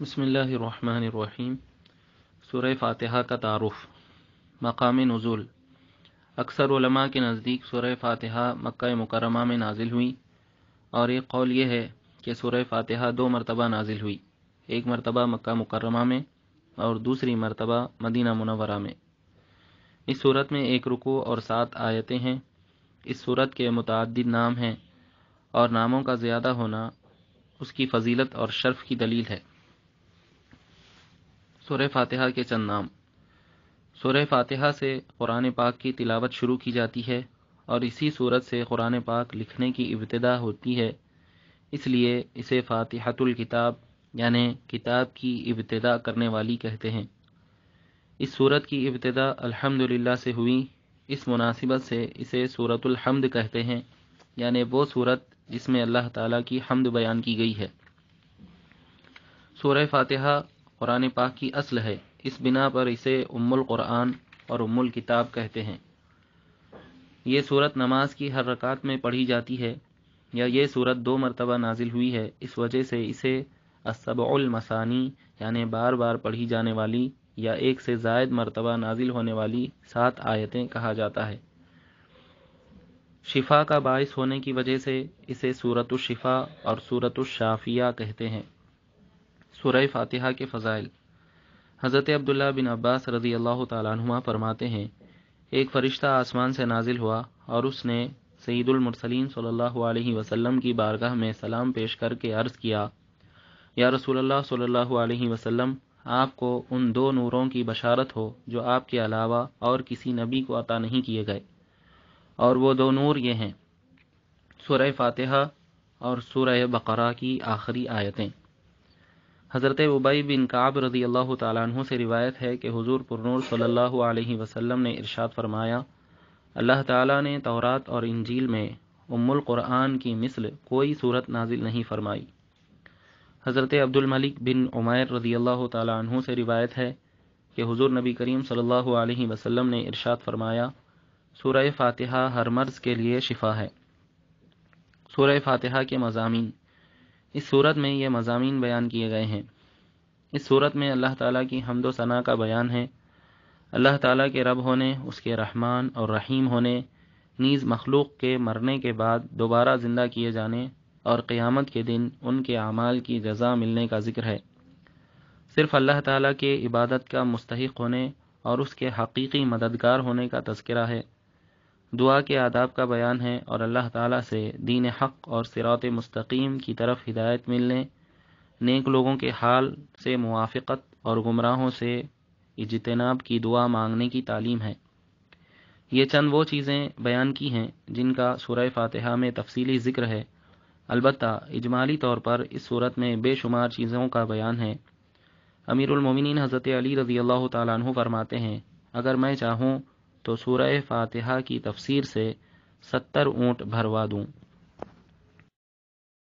بسم اللہ الرحمن الرحیم۔ سورہ فاتحہ کا تعارف۔ مقام نزول۔ اکثر علماء کے نزدیک سورہ فاتحہ مکہ مکرمہ میں نازل ہوئی، اور ایک قول یہ ہے کہ سورہ فاتحہ 2 مرتبہ نازل ہوئی، ایک مرتبہ مکہ مکرمہ میں اور دوسری مرتبہ مدینہ منورہ میں۔ اس صورت میں 1 رکوع اور 7 آیتیں ہیں۔ اس صورت کے متعدد نام ہیں، اور ناموں کا زیادہ ہونا اس کی فضیلت اور شرف کی دلیل ہے۔ سورہ فاتحہ کے چند نام۔ سورہ فاتحہ سے قرآن پاک کی تلاوت شروع کی جاتی ہے، اور اسی صورت سے قرآن پاک لکھنے کی ابتدا ہوتی ہے، اس لیے اسے فاتحۃ الکتاب یعنی کتاب کی ابتدا کرنے والی کہتے ہیں۔ اس سورت کی ابتدا الحمدللہ سے ہوئی، اس مناسبت سے اسے سورۃ الحمد کہتے ہیں، یعنی وہ سورت جس میں اللہ تعالیٰ کی حمد بیان کی گئی ہے۔ سورہ فاتحہ قرآن پاک کی اصل ہے، اس بنا پر اسے ام القرآن اور ام الکتاب کہتے ہیں۔ یہ سورت نماز کی ہر رکعت میں پڑھی جاتی ہے، یا یہ سورت 2 مرتبہ نازل ہوئی ہے، اس وجہ سے اسے السبع المثانی یعنی بار بار پڑھی جانے والی یا 1 سے زائد مرتبہ نازل ہونے والی 7 آیتیں کہا جاتا ہے۔ شفا کا باعث ہونے کی وجہ سے اسے سورۃ الشفا اور سورۃ الشافیہ کہتے ہیں۔ سورہ فاتحہ کے فضائل۔ حضرت عبداللہ بن عباس رضی اللہ تعالیٰ عنہما فرماتے ہیں، ایک فرشتہ آسمان سے نازل ہوا اور اس نے سید المرسلین صلی اللہ علیہ وسلم کی بارگاہ میں سلام پیش کر کے عرض کیا، یا رسول اللہ صلی اللہ علیہ وسلم، آپ کو ان 2 نوروں کی بشارت ہو جو آپ کے علاوہ اور کسی نبی کو عطا نہیں کیے گئے، اور وہ 2 نور یہ ہیں، سورہ فاتحہ اور سورہ بقرہ کی آخری آیتیں۔ حضرت ابی بن کعب رضی اللہ تعالیٰ عنہ سے روایت ہے کہ حضور پرنور صلی اللہ علیہ وسلم نے ارشاد فرمایا، اللہ تعالیٰ نے تورات اور انجیل میں ام القرآن کی مثل کوئی صورت نازل نہیں فرمائی۔ حضرت عبد الملک بن عمیر رضی اللہ تعالیٰ عنہ سے روایت ہے کہ حضور نبی کریم صلی اللہ علیہ وسلم نے ارشاد فرمایا، سورہ فاتحہ ہر مرض کے لیے شفا ہے۔ سورہ فاتحہ کے مضامین۔ اس صورت میں یہ مضامین بیان کیے گئے ہیں۔ اس صورت میں اللہ تعالیٰ کی حمد و ثنا کا بیان ہے، اللہ تعالیٰ کے رب ہونے، اس کے رحمان اور رحیم ہونے، نیز مخلوق کے مرنے کے بعد دوبارہ زندہ کیے جانے اور قیامت کے دن ان کے اعمال کی جزا ملنے کا ذکر ہے۔ صرف اللہ تعالیٰ کے عبادت کا مستحق ہونے اور اس کے حقیقی مددگار ہونے کا تذکرہ ہے۔ دعا کے آداب کا بیان ہے، اور اللہ تعالیٰ سے دین حق اور صراط مستقیم کی طرف ہدایت ملنے، نیک لوگوں کے حال سے موافقت اور گمراہوں سے اجتناب کی دعا مانگنے کی تعلیم ہے۔ یہ چند وہ چیزیں بیان کی ہیں جن کا سورہ فاتحہ میں تفصیلی ذکر ہے، البتہ اجمالی طور پر اس صورت میں بے شمار چیزوں کا بیان ہے۔ امیر المومنین حضرت علی رضی اللہ تعالیٰ عنہ فرماتے ہیں، اگر میں چاہوں تو سورہ فاتحہ کی تفسیر سے 70 اونٹ بھروا دوں۔